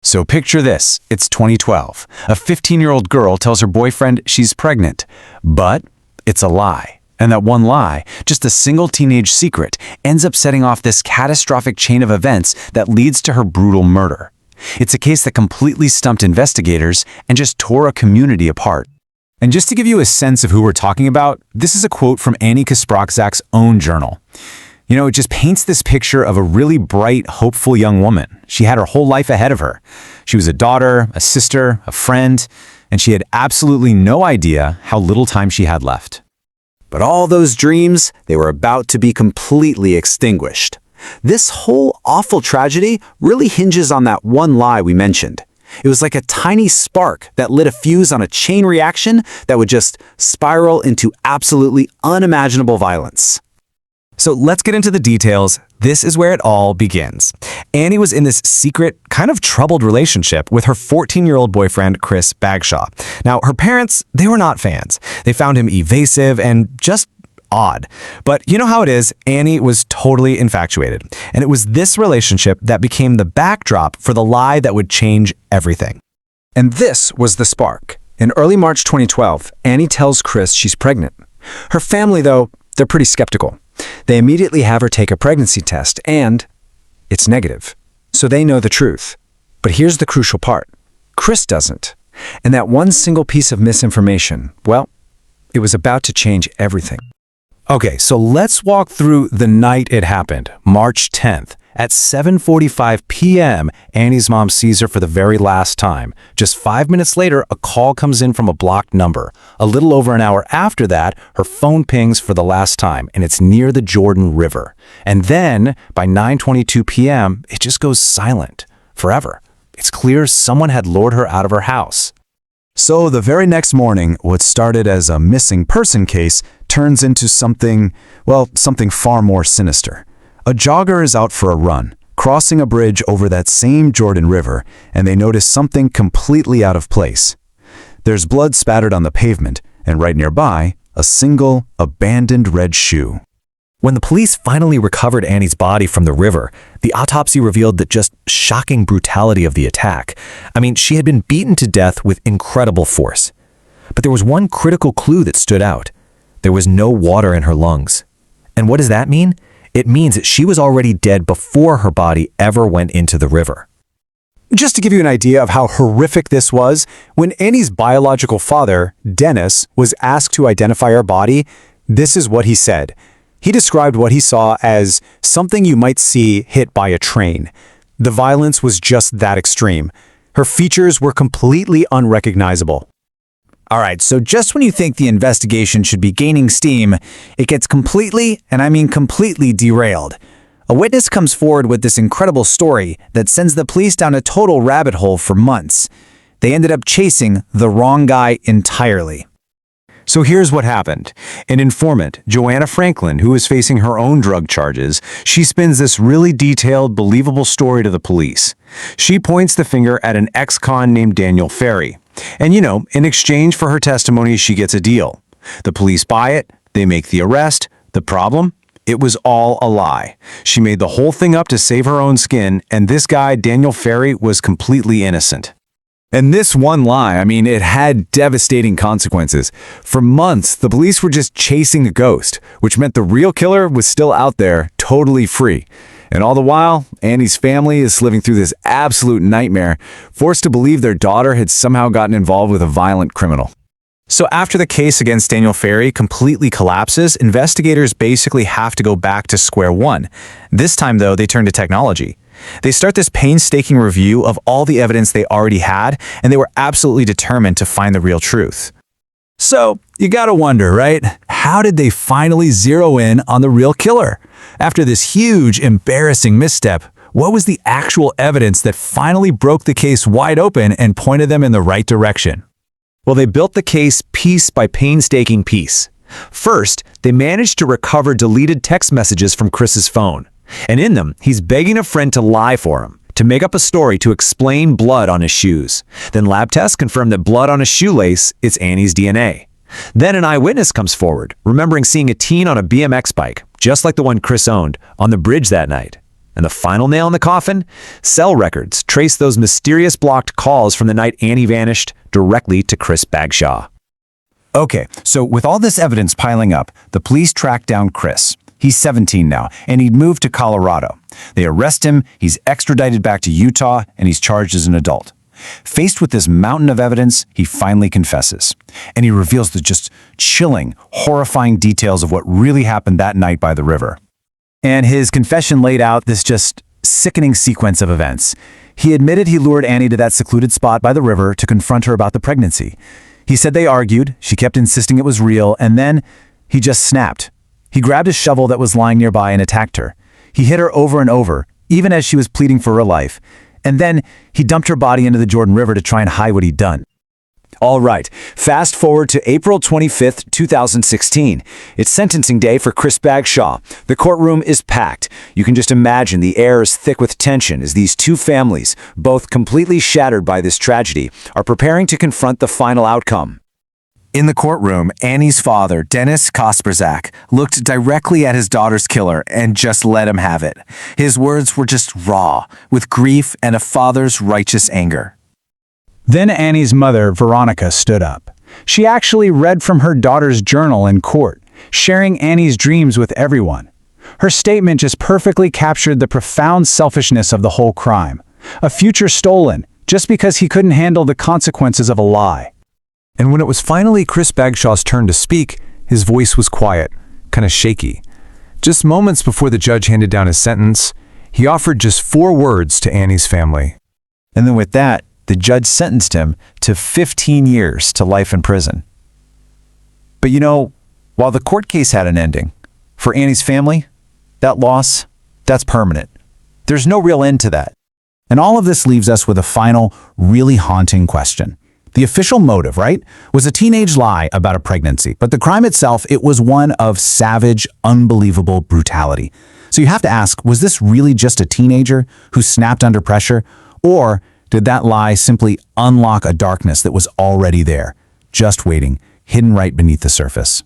So picture this, it's 2012. A 15-year-old girl tells her boyfriend she's pregnant, but it's a lie. And that one lie, just a single teenage secret, ends up setting off this catastrophic chain of events that leads to her brutal murder. It's a case that completely stumped investigators and just tore a community apart. And just to give you a sense of who we're talking about, this is a quote from Annie Kasprzak's own journal. It just paints this picture of a really bright, hopeful young woman. She had her whole life ahead of her. She was a daughter, a sister, a friend, and she had absolutely no idea how little time she had left. But all those dreams, they were about to be completely extinguished. This whole awful tragedy really hinges on that one lie we mentioned. It was like a tiny spark that lit a fuse on a chain reaction that would just spiral into absolutely unimaginable violence. So let's get into the details. This is where it all begins. Annie was in this secret, kind of troubled relationship with her 14-year-old boyfriend, Chris Bagshaw. Now, her parents, they were not fans. They found him evasive and just odd. But you know how it is, Annie was totally infatuated. And it was this relationship that became the backdrop for the lie that would change everything. And this was the spark. In early March 2012, Annie tells Chris she's pregnant. Her family, though, they're pretty skeptical. They immediately have her take a pregnancy test, and it's negative. So they know the truth. But here's the crucial part. Chris doesn't. And that one single piece of misinformation, well, it was about to change everything. Okay, so let's walk through the night it happened, March 10th. At 7:45 p.m., Annie's mom sees her for the very last time. Just 5 minutes later, a call comes in from a blocked number. A little over an hour after that, her phone pings for the last time, and it's near the Jordan River. And then, by 9:22 p.m., it just goes silent. Forever. It's clear someone had lured her out of her house. So the very next morning, what started as a missing person case turns into something far more sinister. A jogger is out for a run, crossing a bridge over that same Jordan River, and they notice something completely out of place. There's blood spattered on the pavement, and right nearby, a single, abandoned red shoe. When the police finally recovered Annie's body from the river, the autopsy revealed the just shocking brutality of the attack. I mean, she had been beaten to death with incredible force. But there was one critical clue that stood out. There was no water in her lungs. And what does that mean? It means that she was already dead before her body ever went into the river. Just to give you an idea of how horrific this was, when Annie's biological father, Dennis, was asked to identify her body, this is what he said. He described what he saw as something you might see hit by a train. The violence was just that extreme. Her features were completely unrecognizable. All right, so just when you think the investigation should be gaining steam, it gets completely, and I mean completely, derailed. A witness comes forward with this incredible story that sends the police down a total rabbit hole for months. They ended up chasing the wrong guy entirely. So here's what happened. An informant, Joanna Franklin, who is facing her own drug charges, she spins this really detailed, believable story to the police. She points the finger at an ex-con named Daniel Ferry. And in exchange for her testimony, she gets a deal. The police buy it, they make the arrest. The problem? It was all a lie. She made the whole thing up to save her own skin, and this guy, Daniel Ferry, was completely innocent. And this one lie, it had devastating consequences. For months, the police were just chasing a ghost, which meant the real killer was still out there, totally free. And all the while, Annie's family is living through this absolute nightmare, forced to believe their daughter had somehow gotten involved with a violent criminal. So after the case against Daniel Ferry completely collapses, investigators basically have to go back to square one. This time, though, they turn to technology. They start this painstaking review of all the evidence they already had, and they were absolutely determined to find the real truth. So, you gotta wonder, right? How did they finally zero in on the real killer? After this huge, embarrassing misstep, what was the actual evidence that finally broke the case wide open and pointed them in the right direction? Well, they built the case piece by painstaking piece. First, they managed to recover deleted text messages from Chris's phone. And in them, he's begging a friend to lie for him, to make up a story to explain blood on his shoes. Then lab tests confirm that blood on his shoelace is Annie's DNA. Then an eyewitness comes forward, remembering seeing a teen on a BMX bike, just like the one Chris owned, on the bridge that night. And the final nail in the coffin? Cell records trace those mysterious blocked calls from the night Annie vanished directly to Chris Bagshaw. Okay, so with all this evidence piling up, the police track down Chris. He's 17 now, and he'd moved to Colorado. They arrest him, he's extradited back to Utah, and he's charged as an adult. Faced with this mountain of evidence, he finally confesses. And he reveals the just chilling, horrifying details of what really happened that night by the river. And his confession laid out this just sickening sequence of events. He admitted he lured Annie to that secluded spot by the river to confront her about the pregnancy. He said they argued, she kept insisting it was real, and then he just snapped. He grabbed a shovel that was lying nearby and attacked her. He hit her over and over, even as she was pleading for her life. And then he dumped her body into the Jordan River to try and hide what he'd done. All right, fast forward to April 25th, 2016. It's sentencing day for Chris Bagshaw. The courtroom is packed. You can just imagine the air is thick with tension as these two families, both completely shattered by this tragedy, are preparing to confront the final outcome. In the courtroom, Annie's father, Annie Kasprzak, looked directly at his daughter's killer and just let him have it. His words were just raw, with grief and a father's righteous anger. Then Annie's mother, Veronica, stood up. She actually read from her daughter's journal in court, sharing Annie's dreams with everyone. Her statement just perfectly captured the profound selfishness of the whole crime. A future stolen, just because he couldn't handle the consequences of a lie. And when it was finally Chris Bagshaw's turn to speak, his voice was quiet, kind of shaky. Just moments before the judge handed down his sentence, he offered just 4 words to Annie's family. And then with that, the judge sentenced him to 15 years to life in prison. But you know, while the court case had an ending, for Annie's family, that loss, that's permanent. There's no real end to that. And all of this leaves us with a final, really haunting question. The official motive, right, was a teenage lie about a pregnancy, but the crime itself, it was one of savage, unbelievable brutality. So you have to ask, was this really just a teenager who snapped under pressure, or did that lie simply unlock a darkness that was already there, just waiting, hidden right beneath the surface?